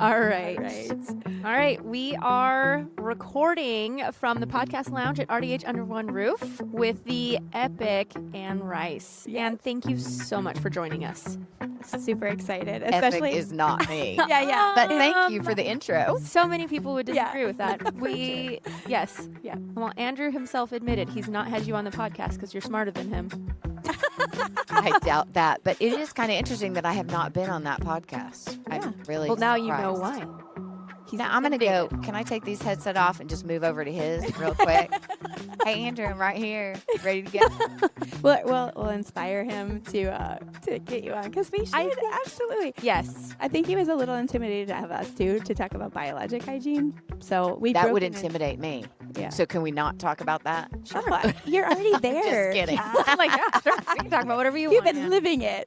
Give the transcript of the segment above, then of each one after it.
All right. All right. We are recording from the podcast lounge at RDH Under One Roof with the epic Anne Rice. Yes. Anne, thank you so much for joining us. Super excited, Epic especially is not me. yeah. But thank you for the intro. So many people would disagree Yeah. with that. Yes. Yeah. Well, Andrew himself admitted he's not had you on the podcast because you're smarter than him. I doubt that. But it is kind of interesting that I have not been on that podcast. Yeah. I'm really Well, now you know surprised. why. Now I'm going to go. Can I take these headset off and just move over to his real quick? Hey, Andrew, I'm right here. Ready to go? We'll inspire him to get you on because we should absolutely. Yes. I think he was a little intimidated to have us too to talk about biologic hygiene. So we That broke would in- intimidate me. Yeah. So can we not talk about that? Sure. You're already there. Just kidding. I'm like, yeah, sure. We can talk about whatever you You've want. been Anne. living it.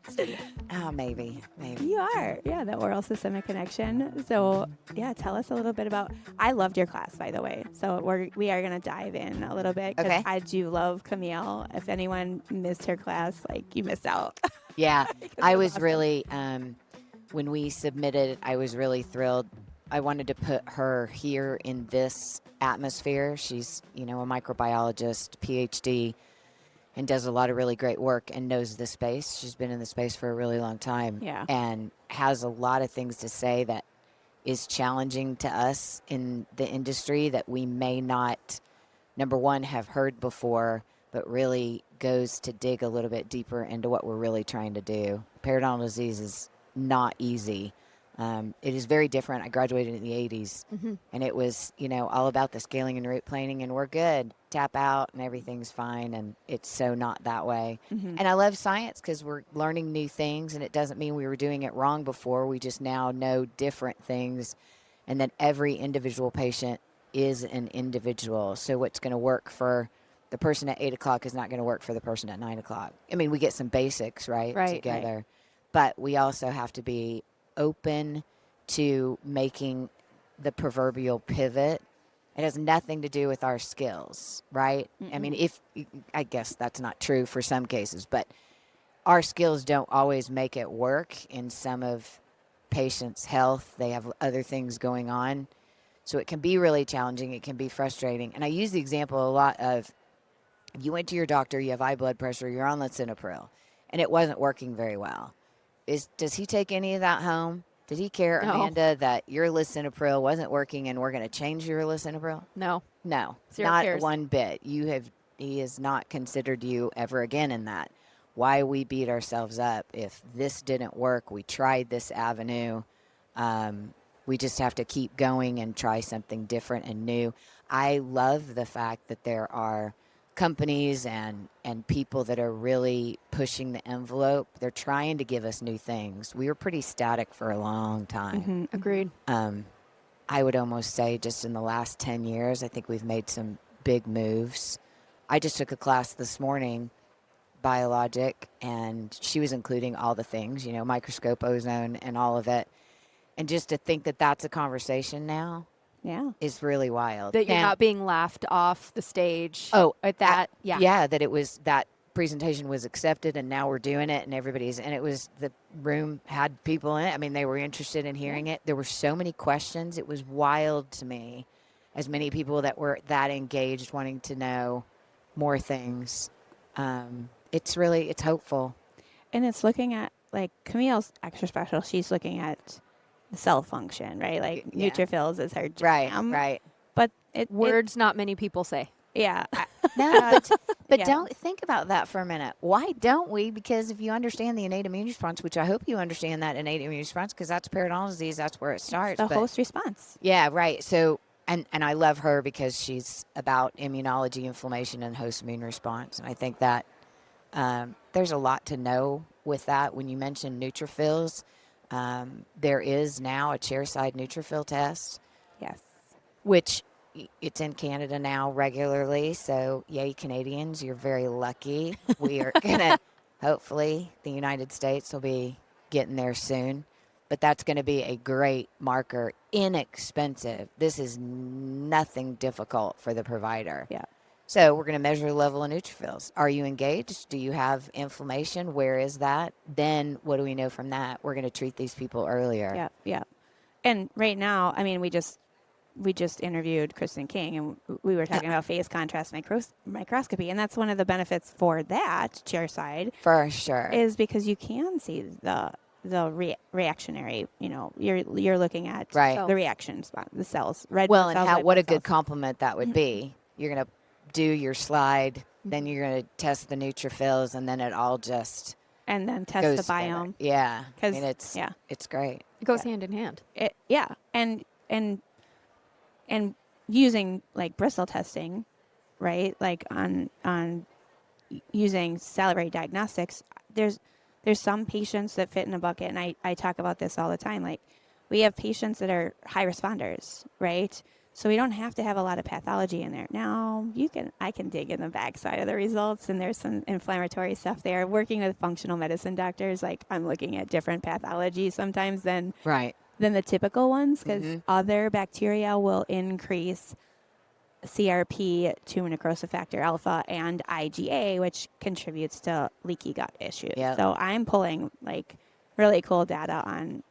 Oh, maybe. You are. Yeah, the oral systemic connection. So yeah, tell us a little bit about. I loved your class, by the way. So we are going to dive in a little bit. 'Cause Okay. I do love Camille. If anyone missed her class, like you missed out. Yeah. Because I it was awesome. really, when we submitted, I was really thrilled. I wanted to put her here in this atmosphere. She's, a microbiologist, PhD, and does a lot of really great work and knows the space. She's been in the space for a really long time. Yeah. And has a lot of things to say that is challenging to us in the industry that we may not, number one, have heard before, but really goes to dig a little bit deeper into what we're really trying to do. Periodontal disease is not easy. It is very different. I graduated in the 80s, and it was, all about the scaling and root planing, and we're good. Tap out, and everything's fine, and it's so not that way. Mhm. And I love science because we're learning new things, and it doesn't mean we were doing it wrong before. We just now know different things, and that every individual patient is an individual. So what's going to work for the person at 8 o'clock is not going to work for the person at 9 o'clock. I mean, we get some basics, right, together. But we also have to be open to making the proverbial pivot. It has nothing to do with our skills, right? I mean, I guess that's not true for some cases, but our skills don't always make it work in some of patients' health. They have other things going on. So it can be really challenging. It can be frustrating. And I use the example a lot of, if you went to your doctor, you have high blood pressure, you're on lisinopril, and it wasn't working very well. Does he take any of that home? Did he care, No. Amanda, that your lisinopril wasn't working and we're going to change your lisinopril? No. No, Zero not cares. one bit. He has not considered you ever again in that. Why we beat ourselves up if this didn't work? We tried this avenue. We just have to keep going and try something different and new. I love the fact that there are companies and people that are really pushing the envelope. They're trying to give us new things. We were pretty static for a long time. Agreed. I would almost say just in the last 10 years, I think we've made some big moves. I just took a class this morning, Biologic, and she was including all the things, microscope, ozone, and all of it. And just to think that that's a conversation now Yeah. is really wild. That you're Now- not being laughed off the stage. Oh, at that. Yeah. Yeah, that presentation was accepted and now we're doing it and it was, the room had people in it. I mean, they were interested in hearing it. There were so many questions. It was wild to me, as many people that were that engaged wanting to know more things. It's hopeful. And it's looking at, like, Camille's extra special. She's looking at the cell function, right? Like, Yeah. Neutrophils is her Right, jam. right. But Words not many people say. yeah. No, but Yeah. don't think about that for a minute. Why don't we? Because if you understand the innate immune response, which I hope you understand that innate immune response, because that's periodontal disease, that's where it starts. The but- host response. Yeah, right. So, and I love her because she's about immunology, inflammation, and host immune response. And I think that there's a lot to know with that. When you mentioned neutrophils, there is now a chairside neutrophil test, Yes. which it's in Canada now regularly. So, yay, Canadians, you're very lucky. We are going to, hopefully, the United States will be getting there soon. But that's going to be a great marker, inexpensive. This is nothing difficult for the provider. Yeah. So we're going to measure the level of neutrophils. Are you engaged? Do you have inflammation? Where is that? Then what do we know from that? We're going to treat these people earlier. Yeah. Yeah. And right now, I mean, we just interviewed Kristen King, and we were talking about phase contrast microscopy, and that's one of the benefits for that chair side For sure. is because you can see the reactionary. You know, you're looking at Right. the reaction spot, the cells, red Well, blood and cells, how white what a blood good compliment that would be. You're going to do your slide, then you're going to test the neutrophils, and then it all just and then test goes the together. biome. Yeah. I 'Cause, mean, it's great. It goes hand in hand. And using like bristle testing, right? Like on using salivary diagnostics, there's some patients that fit in a bucket, and I talk about this all the time. Like we have patients that are high responders, right? So we don't have to have a lot of pathology in there. Now I can dig in the backside of the results, and there's some inflammatory stuff there. Working with functional medicine doctors, like I'm looking at different pathology sometimes than the typical ones, because other bacteria will increase CRP, tumor necrosis factor alpha, and IgA, which contributes to leaky gut issues. Yep. So I'm pulling like really cool data on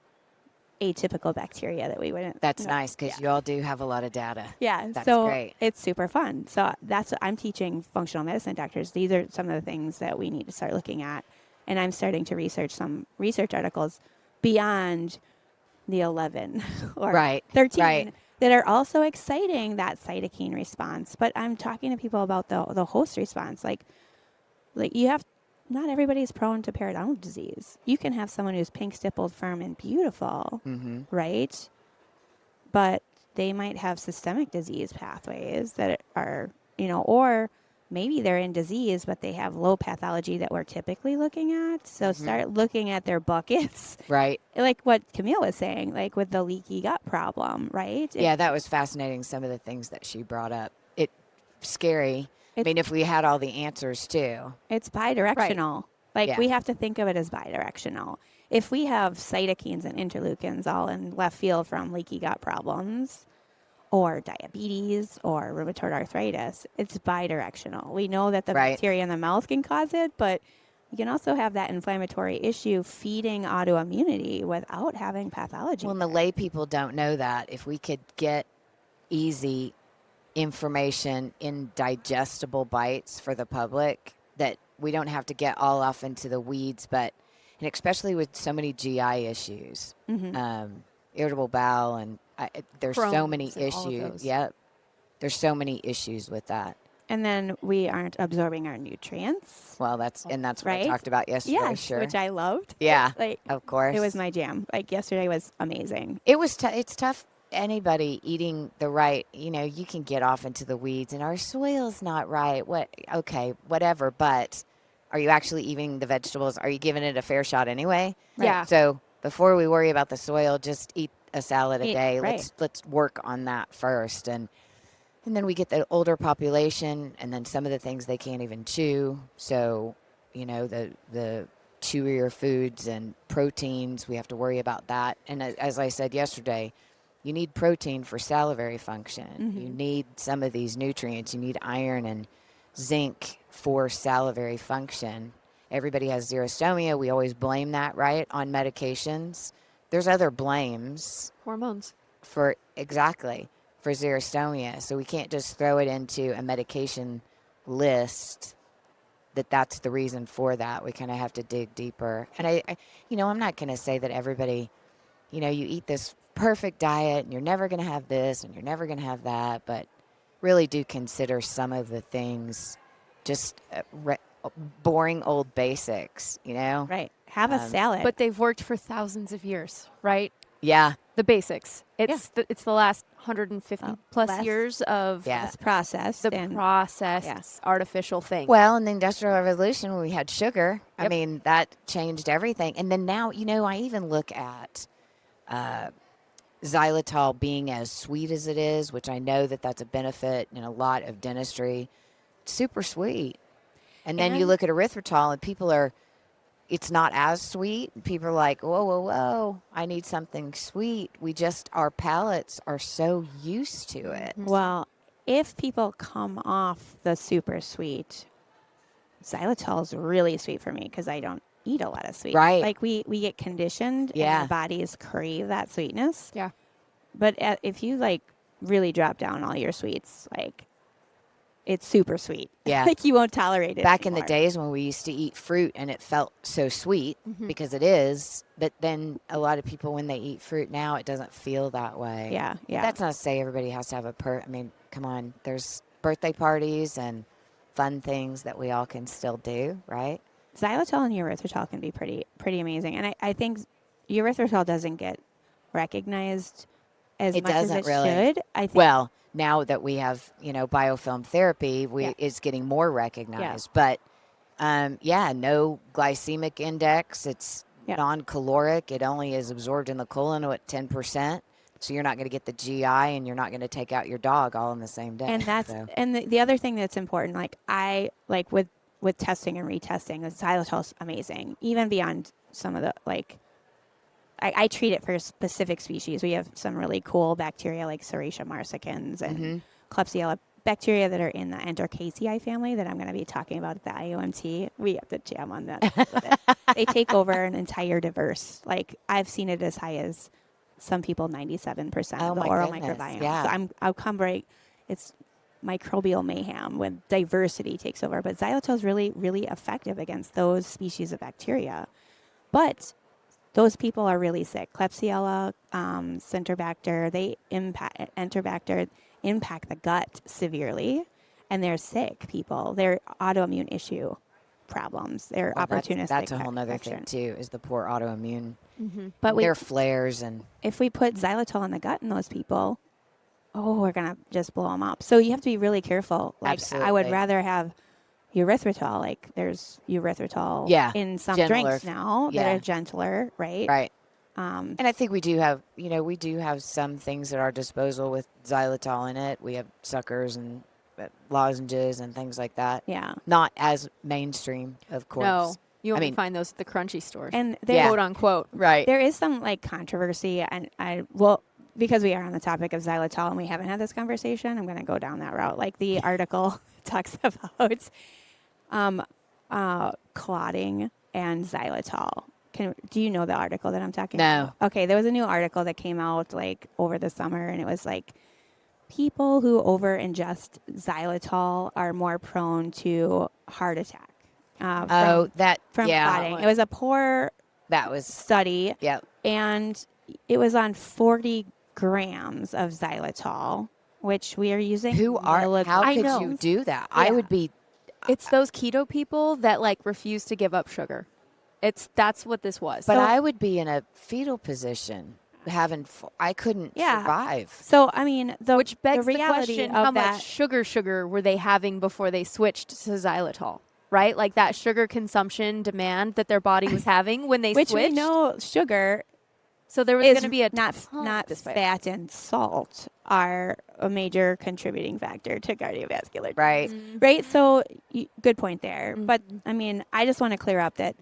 atypical bacteria that we wouldn't. That's nice because you all do have a lot of data. Yeah, That's so great. it's super fun. So that's what I'm teaching functional medicine doctors. These are some of the things that we need to start looking at. And I'm starting to research some research articles beyond the 11 or 13 that are also exciting that cytokine response. But I'm talking to people about the host response. Like you have, not everybody's prone to periodontal disease. You can have someone who's pink stippled, firm, and beautiful, right? But they might have systemic disease pathways that are, or maybe they're in disease, but they have low pathology that we're typically looking at. So start looking at their buckets. Right. Like what Camille was saying, like with the leaky gut problem, right? Yeah, that was fascinating, some of the things that she brought up. Scary. I mean, if we had all the answers, too. It's bidirectional. Right. Like we have to think of it as bidirectional. If we have cytokines and interleukins all in left field from leaky gut problems or diabetes or rheumatoid arthritis, it's bidirectional. We know that the bacteria in the mouth can cause it, but you can also have that inflammatory issue feeding autoimmunity without having pathology. Well, and the lay people don't know that. If we could get easy information in digestible bites for the public, that we don't have to get all off into the weeds, and especially with so many GI issues, irritable bowel, and there's Crohn's so many and all of issues. those. Yep. There's so many issues with that. And then we aren't absorbing our nutrients. Well, that's what I talked about yesterday. Yes, sure. which I loved. Yeah, like of course. it was my jam. Like yesterday was amazing. It was. It's tough. Anybody eating the right, you can get off into the weeds, and our soil's not right. Okay, whatever. But are you actually eating the vegetables? Are you giving it a fair shot anyway? Right. Yeah. So before we worry about the soil, just eat a salad a day. Right. Let's work on that first, and then we get the older population, and then some of the things they can't even chew. So the chewier foods and proteins, we have to worry about that. And as I said yesterday, you need protein for salivary function. You need some of these nutrients. You need iron and zinc for salivary function. Everybody has xerostomia. We always blame that, right, on medications. There's other blames. Hormones. For xerostomia. So we can't just throw it into a medication list that's the reason for that. We kind of have to dig deeper. And I'm not going to say that everybody, you eat this perfect diet and you're never going to have this and you're never going to have that, but really do consider some of the things just boring old basics, Right. Have a salad. But they've worked for thousands of years, right? Yeah. The basics. It's the last 150 plus years of this process. Artificial thing. Well, in the Industrial Revolution, when we had sugar, I mean, that changed everything. And then now, I even look at Xylitol being as sweet as it is, which I know that's a benefit in a lot of dentistry. Super sweet. And then you look at erythritol and it's not as sweet. People are like, whoa, I need something sweet. Our palates are so used to it. Well, if people come off the super sweet, xylitol is really sweet for me because I don't eat a lot of sweet. Right. Like we get conditioned and our bodies crave that sweetness. Yeah. but if you like really drop down all your sweets, like it's super sweet. Yeah. Like you won't tolerate it Back in the anymore. days when we used to eat fruit and it felt so sweet because it is, but then a lot of people when they eat fruit now it doesn't feel that way. Yeah, But yeah. that's not to say everybody has to have I mean, come on, there's birthday parties and fun things that we all can still do, right? Xylitol and erythritol can be pretty amazing, and I think erythritol doesn't get recognized as It much as doesn't it really. should. I think. Well, now that we have, biofilm therapy, Yeah. it's getting more recognized. But no glycemic index. It's Yeah. non-caloric. It only is absorbed in the colon at 10%. So you're not going to get the GI, and you're not going to take out your dog all in the same day. And that's so. and the other thing that's important, with testing and retesting, the xylitol's amazing, even beyond some of the I treat it for specific species. We have some really cool bacteria like Serratia marsicans and Klebsiella bacteria that are in the Enterocaceae family that I'm going to be talking about at the IOMT. We have to jam on that. They take over an entire diverse. Like I've seen it as high as some people 97% of the oral microbiome. Yeah. So I'll come right. It's microbial mayhem when diversity takes over. But xylitol is really, really effective against those species of bacteria. But those people are really sick. Klebsiella, Enterobacter, Enterobacter impact the gut severely, and they're sick people. They're autoimmune issue problems. They're opportunistic. That's a whole other thing too, is the poor autoimmune. But their flares and if we put xylitol in the gut in those people, we're gonna just blow them up. So you have to be really careful. Like Absolutely. I would rather have erythritol. Like there's erythritol in some drinks now that are gentler, right? Right. And I think we do have some things at our disposal with xylitol in it. We have suckers and lozenges and things like that. Yeah. Not as mainstream, of course. No, you only find those at the crunchy stores. And quote unquote. Right. There is some controversy, and because we are on the topic of xylitol and we haven't had this conversation, I'm going to go down that route. Like the article talks about clotting and xylitol. Do you know the article that I'm talking about? No. Okay, there was a new article that came out over the summer, and it was people who over ingest xylitol are more prone to heart attack. From clotting. It was a poor study. Yep. And it was on 40 grams of xylitol, which we are using. How could you do that? Yeah. I would be. It's those keto people that refuse to give up sugar. That's what this was. But I would be in a fetal position I couldn't survive. So I mean, which begs the reality question: of how that, much sugar were they having before they switched to xylitol? Right, like that sugar consumption demand that their body was having when they switched. Which we know sugar. So there was going to be not fat and salt are a major contributing factor to cardiovascular. Right. Mm-hmm. Right. So good point there. Mm-hmm. But I mean, I just want to clear up that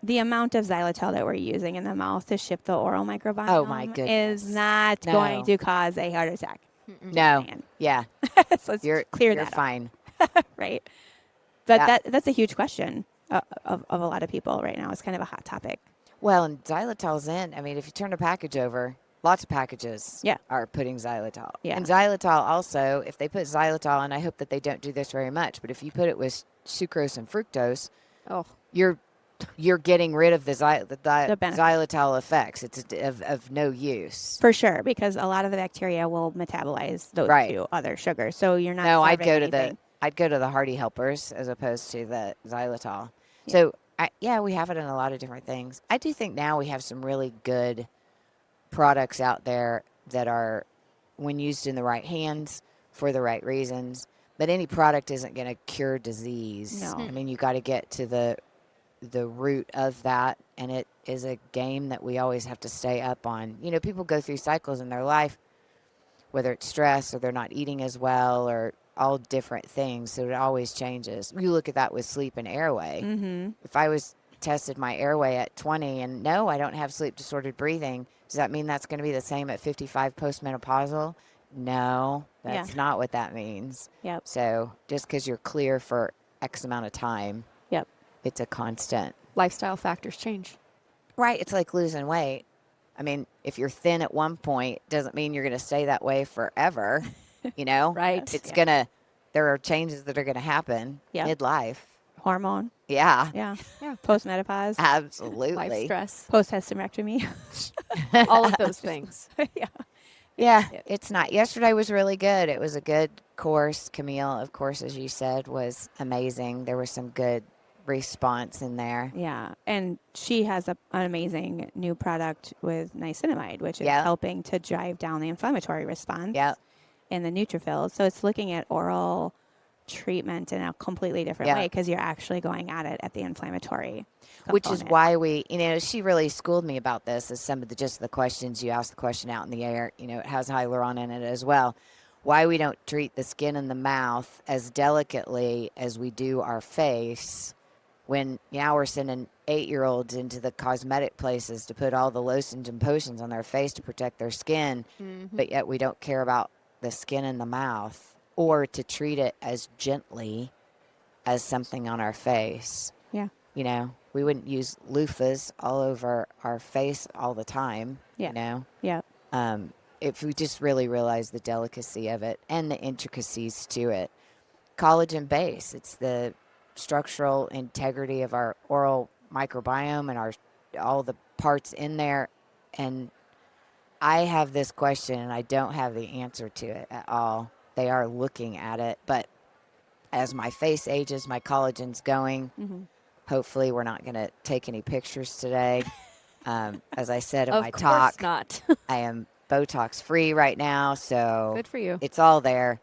the amount of xylitol that we're using in the mouth to ship the oral microbiome oh my goodness. is not going to cause a heart attack. No. Yeah. So let's clear that you're fine. Right. But that's a huge question of a lot of people right now. It's kind of a hot topic. Well, and xylitol's in. I mean, if you turn a package over, lots of packages are putting xylitol. Yeah. And xylitol also, if they put xylitol, and I hope that they don't do this very much, but if you put it with sucrose and fructose, you're getting rid of the xylitol effects. It's of no use. For sure, because a lot of the bacteria will metabolize those two other sugars. So you're not. No, I'd go to the Hardy Helpers as opposed to the xylitol. Yeah. So we have it in a lot of different things. I do think now we have some really good products out there that are, when used in the right hands for the right reasons. But any product isn't going to cure disease. No. I mean, you got to get to the root of that, and it is a game that we always have to stay up on. People go through cycles in their life, whether it's stress or they're not eating as well or all different things, so it always changes. You look at that with sleep and airway. Mm-hmm. If I was tested my airway at 20 and no, I don't have sleep disordered breathing, does that mean that's going to be the same at 55 postmenopausal? No, that's not what that means. Yep. So just because you're clear for X amount of time, it's a constant. Lifestyle factors change. Right. It's like losing weight. I mean, if you're thin at one point, doesn't mean you're going to stay that way forever. You know, Right. It's gonna. There are changes that are going to happen midlife. Hormone. Yeah, Yeah. Yeah. Postmenopause. absolutely. Life stress. Post-hysterectomy. All of those things. Yeah. Yeah, it's not. Yesterday was really good. It was a good course. Camille, of course, as you said, was amazing. There was some good response in there. Yeah. And she has an amazing new product with niacinamide, which is Yep. helping to drive down the inflammatory response Yep. in the neutrophils. So it's looking at oral treatment in a completely different Yeah. way because you're actually going at it at the inflammatory Which is component. why we, she really schooled me about this as some of the questions you asked the question out in the air, it has hyaluron in it as well. Why we don't treat the skin and the mouth as delicately as we do our face when now we're sending 8-year-olds into the cosmetic places to put all the lotions and potions on their face to protect their skin, but yet we don't care about the skin and the mouth or to treat it as gently as something on our face. Yeah. We wouldn't use loofahs all over our face all the time, Yeah. if we just really realize the delicacy of it and the intricacies to it. Collagen base, it's the structural integrity of our oral microbiome and all the parts in there. And I have this question and I don't have the answer to it at all. They are looking at it, but as my face ages, my collagen's going. Hopefully, we're not going to take any pictures today. As I said in my talk, Of course not. I am Botox free right now, so Good for you. it's all there.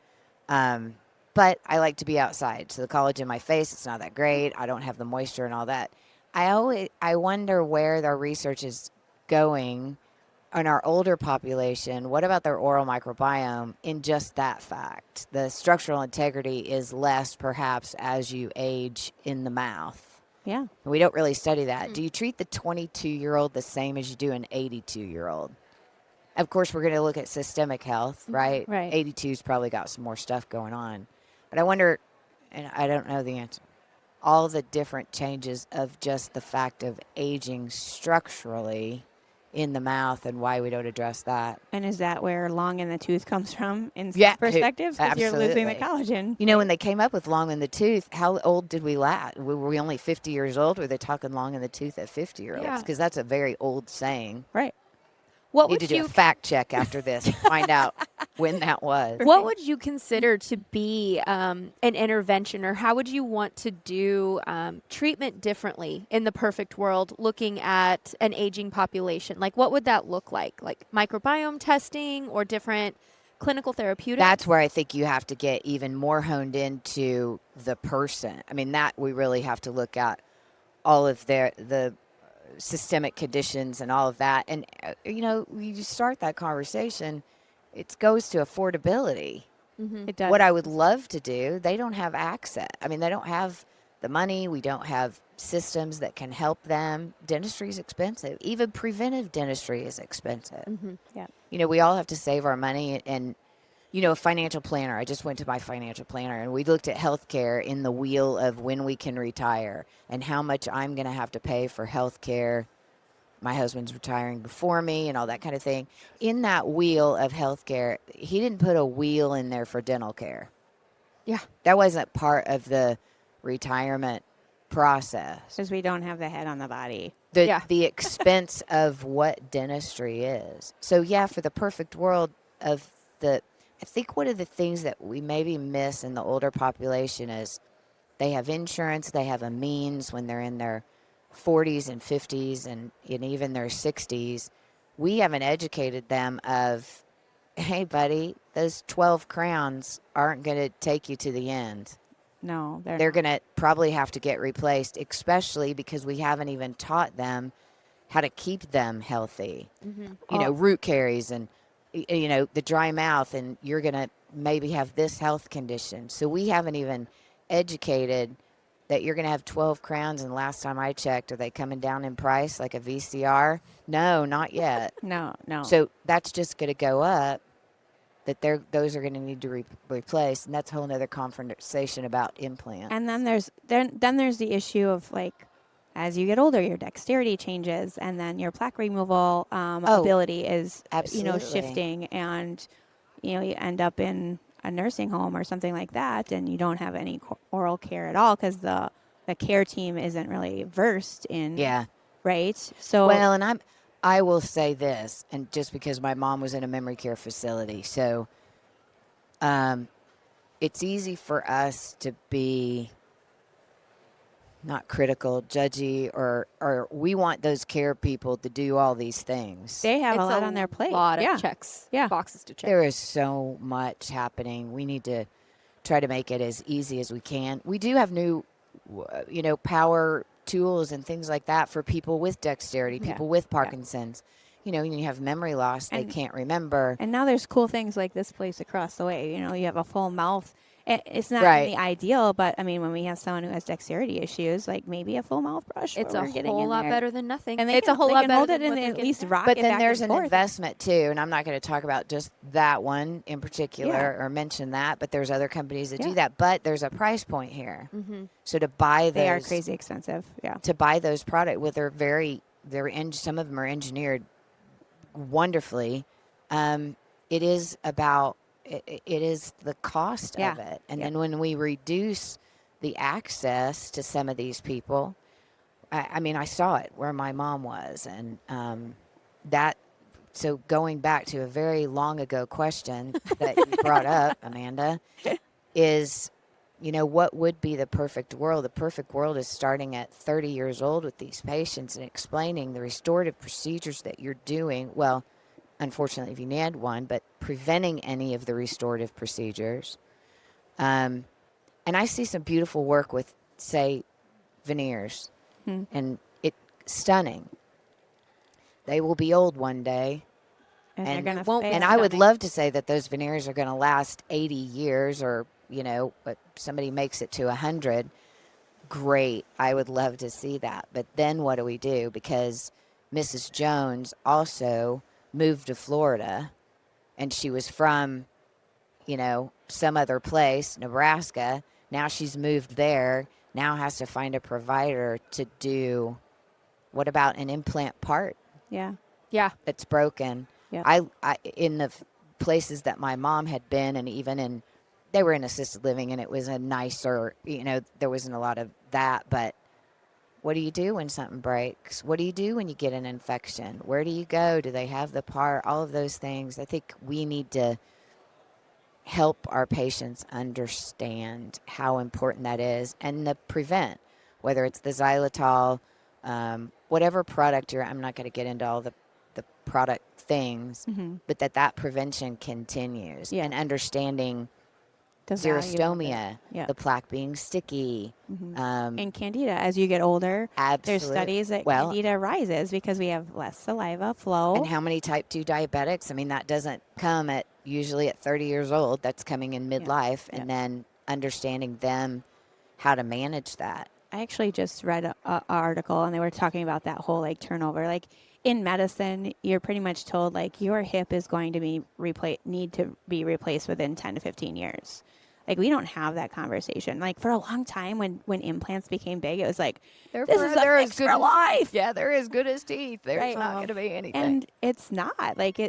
But I like to be outside, so the collagen in my face, it's not that great. I don't have the moisture and all that. I wonder where their research is going in our older population. What about their oral microbiome in just that fact? The structural integrity is less perhaps as you age in the mouth. Yeah. We don't really study that. Do you treat the 22-year-old the same as you do an 82-year-old? Of course, we're going to look at systemic health, right? Right. 82's probably got some more stuff going on. But I wonder, and I don't know the answer, all the different changes of just the fact of aging structurally in the mouth and why we don't address that. And is that where long in the tooth comes from in some Yeah, perspectives? Because you're losing the absolutely. collagen. When they came up with long in the tooth, how old did we last? Were we only 50 years old? Were they talking long in the tooth at 50-year-olds? Yeah. Because that's a very old saying. Right. What Need would to do you a fact check after this, find out when that was. What would you consider to be an intervention, or how would you want to do treatment differently in the perfect world, looking at an aging population? Like, what would that look like? Like microbiome testing or different clinical therapeutics? That's where I think you have to get even more honed into the person. I mean, that we really have to look at all of the systemic conditions and all of that. And, we just start that conversation, it goes to affordability. It does. What I would love to do, they don't have access. I mean, they don't have the money. We don't have systems that can help them. Dentistry is expensive. Even preventive dentistry is expensive. Yeah. We all have to save our money. And, a financial planner, I just went to my financial planner and we looked at healthcare in the wheel of when we can retire and how much I'm going to have to pay for healthcare. My husband's retiring before me and all that kind of thing. In that wheel of healthcare, he didn't put a wheel in there for dental care. Yeah. That wasn't part of the retirement process. Because we don't have the head on the body. The expense of what dentistry is. So, for the perfect world of I think one of the things that we maybe miss in the older population is they have insurance, they have a means when they're in their 40s and 50s and even their 60s. We haven't educated them of, hey, buddy, those 12 crowns aren't going to take you to the end. No, They're going to probably have to get replaced, especially because we haven't even taught them how to keep them healthy. Root caries and, the dry mouth, and you're going to maybe have this health condition. So we haven't even educated that you're going to have 12 crowns, and last time I checked, are they coming down in price like a VCR? No, not yet. No. So that's just going to go up, that those are going to need to replace, and that's a whole other conversation about implants. And then there's the issue of like as you get older, your dexterity changes, and then your plaque removal Oh, ability is, absolutely. shifting, and you end up in a nursing home or something like that, and you don't have any oral care at all because the care team isn't really versed in, Yeah. right? So Well, and I will say this, and just because my mom was in a memory care facility, so it's easy for us to be not critical, judgy, or we want those care people to do all these things. they have It's a lot on their plate. lot yeah. of checks, Yeah. boxes to check. There is so much happening. We need to try to make it as easy as we can. We do have new, power tools and things like that for people with dexterity, Yeah. people with Yeah. Parkinson's. When you have memory loss, they And- can't remember. And now there's cool things like this place across the way. You have a full mouth. It's not Right. the ideal, but I mean, when we have someone who has dexterity issues, like maybe a full mouth brush. It's where a we're getting whole in lot there. better than nothing. And It's a whole they lot can better hold than it and what they're at getting least now. rock But it then back there's and an forth. investment too, and I'm not going to talk about just that one in particular Yeah. or mention that, but there's other companies that Yeah. do that. But there's a price point here. Mm-hmm. So to buy They are those, crazy expensive. Yeah. to buy those products, well, some of them are engineered wonderfully. It is about it is the cost Yeah. of it, and Yeah. then when we reduce the access to some of these people, I mean, I saw it where my mom was, and that. So going back to a very long ago question that you brought up, Amanda, is, what would be the perfect world? The perfect world is starting at 30 years old with these patients and explaining the restorative procedures that you're doing. Well, unfortunately, if you need one, but preventing any of the restorative procedures. And I see some beautiful work with, say, veneers, and it's stunning. They will be old one day. And, And they're it gonna won't be fail. And I would stunning. love to say that those veneers are going to last 80 years or, but somebody makes it to 100. Great. I would love to see that. But then what do we do? Because Mrs. Jones also moved to Florida, and she was from, some other place, Nebraska. Now she's moved there. Now has to find a provider to do. What about an implant part Yeah. Yeah. that's broken? Yeah. I in the places that my mom had been, and even they were in assisted living, and it was a nicer, there wasn't a lot of that. But what do you do when something breaks? What do you do when you get an infection? Where do you go? Do they have the part? All of those things. I think we need to help our patients understand how important that is, and the prevent, whether it's the xylitol, whatever product I'm not going to get into all the product things, but that prevention continues, Yeah. and understanding The value of it. xerostomia, Yeah. the plaque being sticky. And candida, as you get older, there's Absolutely. studies that Well, candida rises because we have less saliva flow. and how many type 2 diabetics? I mean, that doesn't come usually at 30 years old. That's coming in midlife, and then understanding them, how to manage that. I actually just read a article, and they were talking about that whole turnover. In medicine, you're pretty much told your hip is going to be need to be replaced within 10 to 15 years. We don't have that conversation. For a long time, when implants became big, it was this is a fix for life. Yeah, they're as good as teeth. There's Right. not going to be anything. And it's not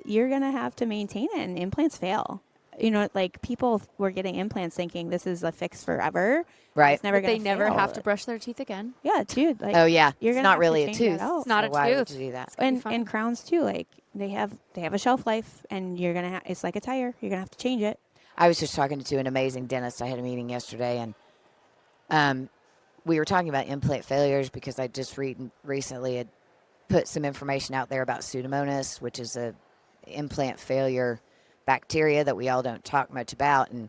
you're gonna have to maintain it, and implants fail. People were getting implants thinking this is a fix forever. Right. It's never But they gonna never fail. have to brush their teeth again. Yeah, dude. Oh yeah, you're it's gonna not have to really a change that tooth. out. It's not so a why would tooth. you do that? gonna be And fine. crowns too. They have a shelf life, and you're gonna it's like a tire. You're gonna have to change it. I was just talking to an amazing dentist. I had a meeting yesterday, and we were talking about implant failures because I just recently had put some information out there about Pseudomonas, which is a implant failure bacteria that we all don't talk much about. And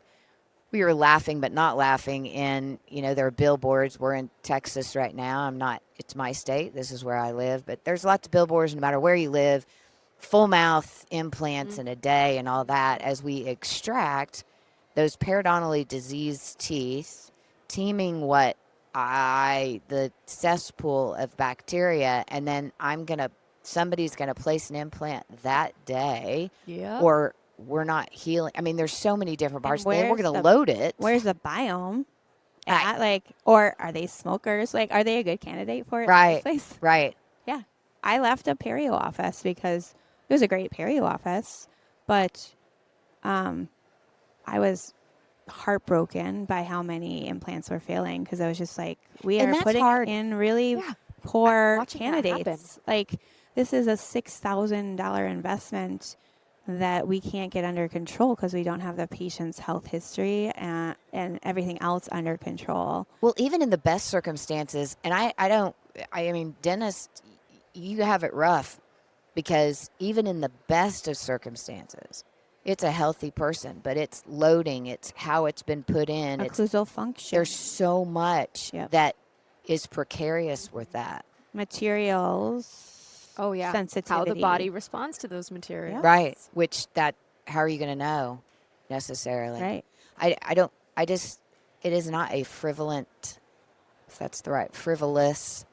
we were laughing, but not laughing. And, there are billboards. We're in Texas right now. It's my state. This is where I live. But there's lots of billboards no matter where you live. Full mouth implants in a day and all that as we extract those periodontally diseased teeth, teeming the cesspool of bacteria, and then somebody's gonna place an implant that day, Yeah. or we're not healing. I mean, there's so many different parts. Then we're where's gonna the- load it. Where's the biome? at? Like, or are they smokers? Like, are they a good candidate for it in the Right. first place? Right. Yeah. I left a perio office because it was a great perio office, but I was heartbroken by how many implants were failing because I was just like, we And are that's putting hard. in really Yeah. poor watching that happen. candidates. Like, this is a $6,000 investment that we can't get under control because we don't have the patient's health history and everything else under control. Well, even in the best circumstances, and I mean, dentists, you have it rough because even in the best of circumstances, it's a healthy person, but it's loading, it's how it's been put in. Occlusal function. There's so much Yep. that is precarious with that. Materials. Oh yeah. Sensitivity. How the body responds to those materials. Right. Which how are you going to know necessarily? Right. It is not a frivolous, if that's the right, frivolous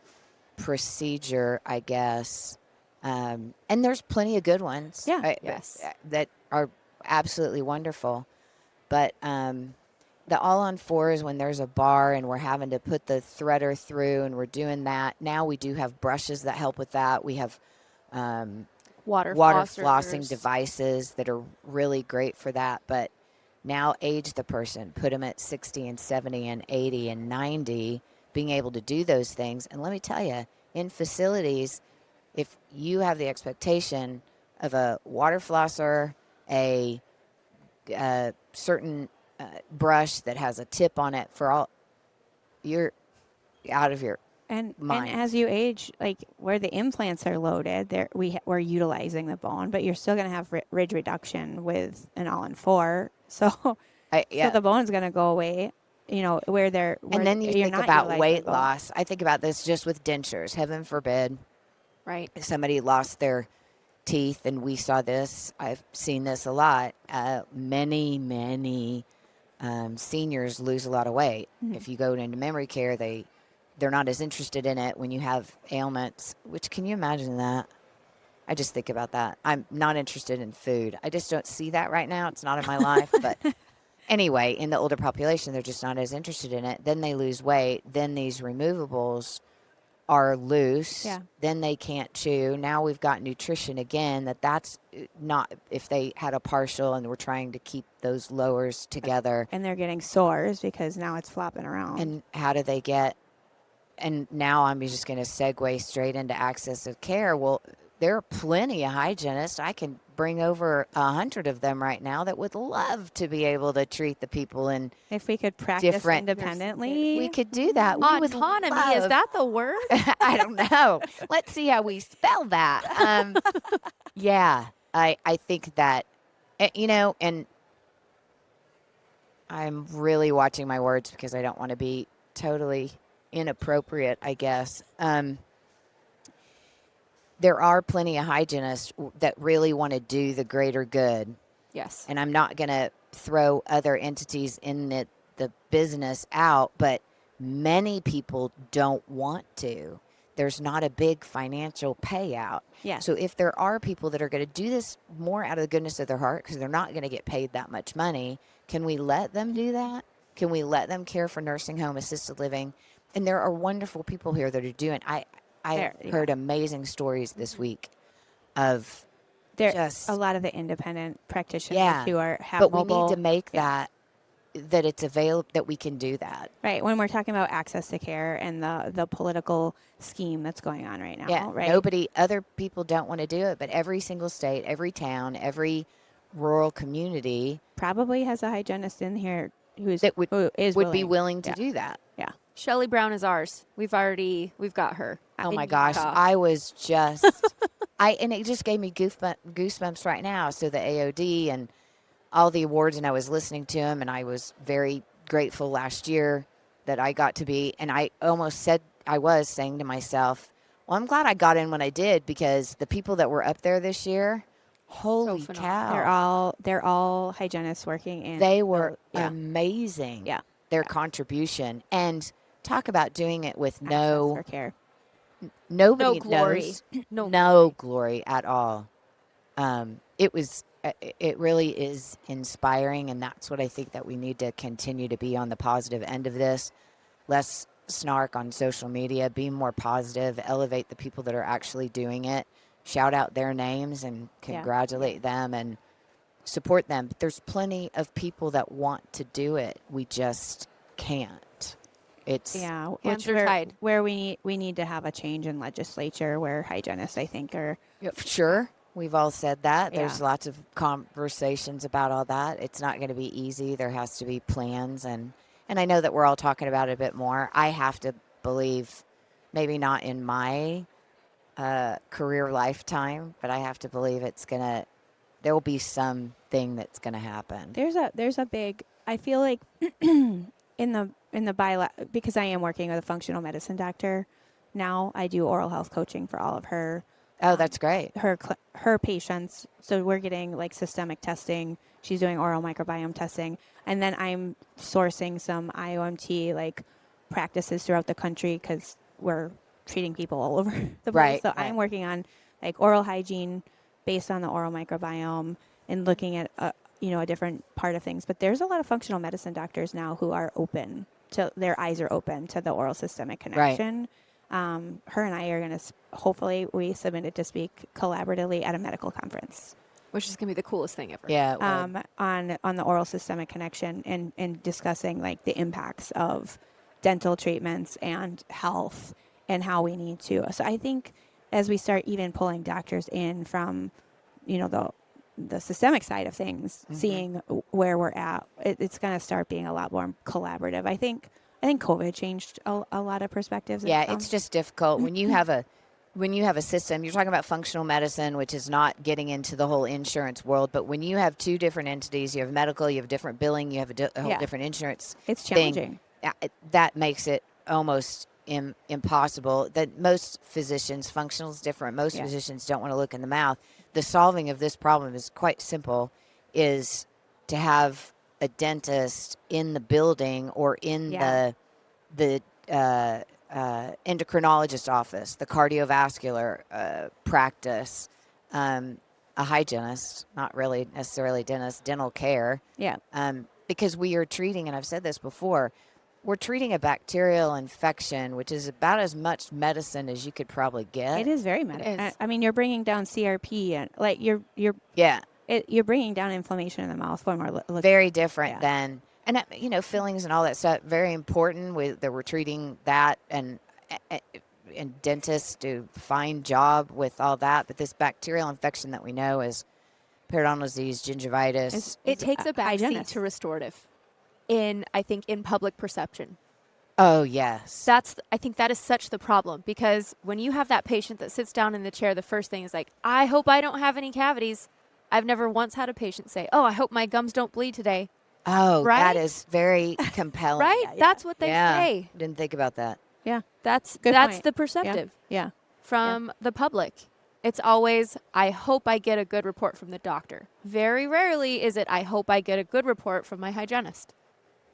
procedure, I guess. And there's plenty of good ones. Yeah. Yes. That are absolutely wonderful. But the all on fours, when there's a bar and we're having to put the threader through and we're doing that. Now we do have brushes that help with that. We have Water flossing flossers. devices that are really great for that. But now age the person, put them at 60 and 70 and 80 and 90, being able to do those things. And let me tell you, in facilities, if you have the expectation of a water flosser, a certain brush that has a tip on it for all, you're out of your And mind. as you age, like where the implants are loaded, we're utilizing the bone, but you're still going to have ridge reduction with an all-in-4. So, so the bone's going to go away. You know where they're. And then you you're think not about utilizing weight the bone. loss. I think about this just with dentures. Heaven forbid Right. somebody lost their teeth, and we saw this. I've seen this a lot. Many seniors lose a lot of weight. Mm-hmm. If you go into memory care, they're not as interested in it when you have ailments. Which, can you imagine that? I just think about that. I'm not interested in food. I just don't see that right now. It's not in my life. But anyway, in the older population, they're just not as interested in it. Then they lose weight. Then these removables are loose. Yeah. Then they can't chew. Now we've got nutrition again. That's not, if they had a partial and we're trying to keep those lowers together. And they're getting sores because now it's flopping around. And how do they get, and now I'm just going to segue straight into access of care. Well, there are plenty of hygienists. I can bring over 100 of them right now that would love to be able to treat the people in. If we could practice different- independently, We could do that. We would Autonomy, is love- that the word? I don't know. Let's see how we spell that. Yeah, I think that, and I'm really watching my words because I don't want to be totally inappropriate, I guess. There are plenty of hygienists that really want to do the greater good. Yes. And I'm not going to throw other entities in the business out, but many people don't want to. There's not a big financial payout. Yeah. So if there are people that are going to do this more out of the goodness of their heart because they're not going to get paid that much money, can we let them do that? Can we let them care for nursing home, assisted living? And there are wonderful people here that are doing. I heard amazing stories this week of there's a lot of the independent practitioners Yeah, who have but mobile. we need to make that it's available, that we can do that. Right. When we're talking about access to care and the political scheme that's going on right now. Yeah. Right. Other people don't want to do it, but every single state, every town, every rural community Probably has a hygienist in here who is be willing to do that. Yeah. Shelley Brown is ours. We've got her. Oh in my gosh. Utah. I was just, and it just gave me goosebumps right now. So the AOD and all the awards, and I was listening to them, and I was very grateful last year that I got to be, and I was saying to myself, well, I'm glad I got in when I did, because the people that were up there this year, holy phenomenal. cow. They're all hygienists working in. They were yeah. amazing. Yeah. Their contribution. And talk about doing it with Access for care. nobody No glory. knows. No No glory at all. it really is inspiring, and that's what I think that we need to continue to be on the positive end of this. Less snark on social media, be more positive, elevate the people that are actually doing it, shout out their names and congratulate them and support them. But there's plenty of people that want to do it. We just can't. It's Hands are tied. Where we need to have a change in legislature where hygienists, I think, are sure. We've all said that. Yeah. There's lots of conversations about all that. It's not going to be easy. There has to be plans, and I know that we're all talking about it a bit more. I have to believe, maybe not in my career lifetime, but I have to believe there will be something that's going to happen. There's a big, I feel like in the because I am working with a functional medicine doctor now, I do oral health coaching for all of her. Oh, that's great. Her patients. So we're getting like systemic testing. She's doing oral microbiome testing. And then I'm sourcing some IOMT like practices throughout the country because we're treating people all over the place. Right, So right. I'm working on like oral hygiene based on the oral microbiome and looking at a different part of things. But there's a lot of functional medicine doctors now who are open to, their eyes are open to the oral systemic connection. Right. Her and I are going to, hopefully we submitted to speak collaboratively at a medical conference. Which is going to be the coolest thing ever. Yeah. On the oral systemic connection and discussing like the impacts of dental treatments and health and how we need to. So I think as we start even pulling doctors in from, the systemic side of things, seeing where we're at, it's going to start being a lot more collaborative. I think COVID changed a lot of perspectives. Yeah, it's just difficult when you have a system. You're talking about functional medicine, which is not getting into the whole insurance world, but when you have two different entities, you have medical, you have different billing, you have a whole different insurance. It's challenging. That makes it almost impossible. That most physicians, functional is different. Most physicians don't want to look in the mouth. The solving of this problem is quite simple: is to have a dentist in the building or in the endocrinologist office, the cardiovascular practice, a hygienist, not really necessarily dentist, dental care. Yeah. Because we are treating, and I've said this before, we're treating a bacterial infection, which is about as much medicine as you could probably get. It is very medical. I mean, you're bringing down CRP and like you're bringing down inflammation in the mouth when we're looking. Very different than, and fillings and all that stuff, very important that we're treating that, and dentists do a fine job with all that. But this bacterial infection that we know is periodontal disease, gingivitis. It takes a backseat to restorative in public perception. Oh, yes. I think that is such the problem, because when you have that patient that sits down in the chair, the first thing is like, I hope I don't have any cavities. I've never once had a patient say, oh, I hope my gums don't bleed today. Oh, right? That is very compelling. Right? Yeah. That's what they say. Didn't think about that. Yeah. That's point. The perceptive from Yeah. the public. It's always, I hope I get a good report from the doctor. Very rarely is it, I hope I get a good report from my hygienist.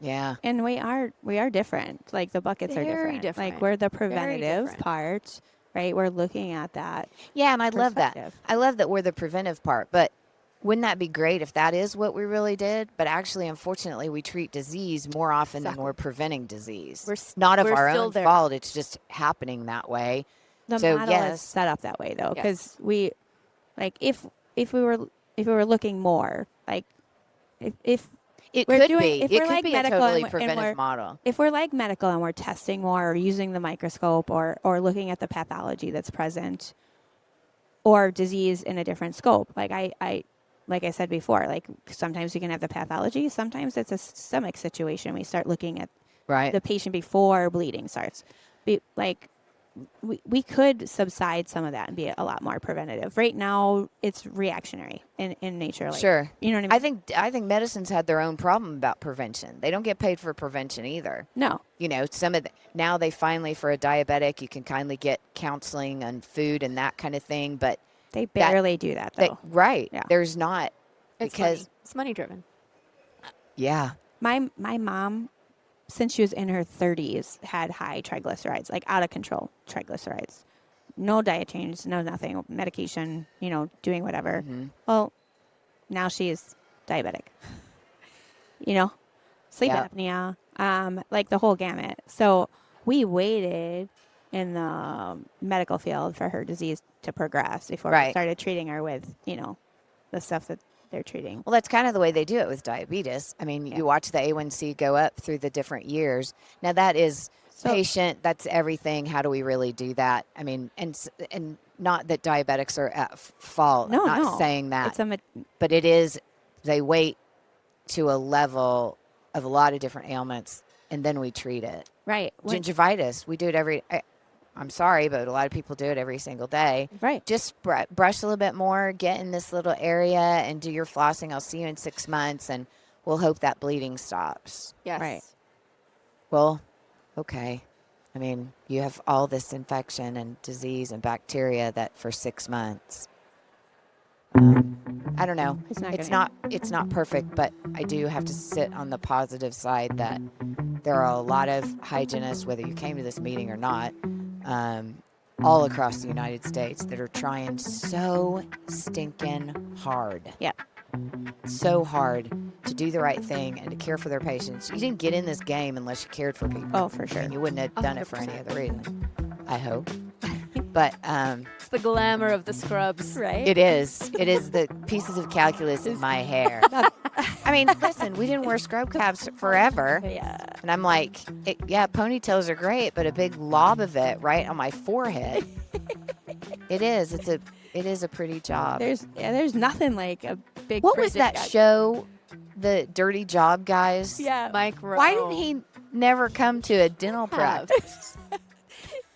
Yeah. And we are different. Like the buckets are different. Like we're the preventative part, right? We're looking at that. Yeah, and I love that. I love that we're the preventive part. But wouldn't that be great if that is what we really did? But actually, unfortunately, we treat disease more often than we're preventing disease. Not of our own fault. It's just happening that way. The model is set up that way, though, because we, like, if we were looking more, like, if it we're could doing, be. if It we're could like be a medical totally preventive model. If we're like medical and we're testing more or using the microscope or looking at the pathology that's present or disease in a different scope, like like I said before, like sometimes we can have the pathology, sometimes it's a systemic situation. We start looking at the patient before bleeding starts. We could subside some of that and be a lot more preventative. Right now, it's reactionary in nature. Like, sure. You know what I mean? I think medicine's had their own problem about prevention. They don't get paid for prevention either. No. Now they finally, for a diabetic, you can kindly get counseling and food and that kind of thing, but they barely do that, though. Yeah. There's not. Because it's money driven. Yeah. My mom, since she was in her 30s, had high triglycerides, like out of control triglycerides. No diet changes, no nothing, medication, doing whatever. Mm-hmm. Well, now she's diabetic. You know, sleep Yep. apnea, like the whole gamut. So we waited in the medical field for her disease to progress before we Right. started treating her with, the stuff that they're treating. Well, that's kind of the way they do it with diabetes. I mean, Yeah. you watch the A1C go up through the different years. Now that is So- patient. That's everything. How do we really do that? I mean, and not that diabetics are at fault. No, I'm not no. saying that. It's But it is, they wait to a level of a lot of different ailments and then we treat it. right. Gingivitis, we do it I'm sorry, but a lot of people do it every single day. Right. Just brush a little bit more, get in this little area and do your flossing. I'll see you in 6 months and we'll hope that bleeding stops. Yes. Right. Well, okay. I mean, you have all this infection and disease and bacteria that for 6 months. I don't know. It's not perfect, but I do have to sit on the positive side that there are a lot of hygienists, whether you came to this meeting or not, all across the United States that are trying so stinking hard. Yeah. So hard to do the right thing and to care for their patients. You didn't get in this game unless you cared for people. Oh, for sure. And you wouldn't have done it for any 100%. other reason, I hope. But It's the glamour of the scrubs. Right. it is the pieces of calculus in my hair. I mean, listen, we didn't wear scrub caps forever. Yeah. And I'm like, ponytails are great, but a big lob of it right on my forehead. It is. It is a pretty job. There's nothing like a big. What was frigid that guy. show? The Dirty Job guys? Yeah. Mike Rowe. Why didn't he never come to a dental practice?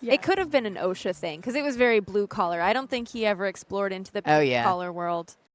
Yeah. It could have been an OSHA thing because it was very blue collar. I don't think he ever explored into the Oh, pink yeah. collar world.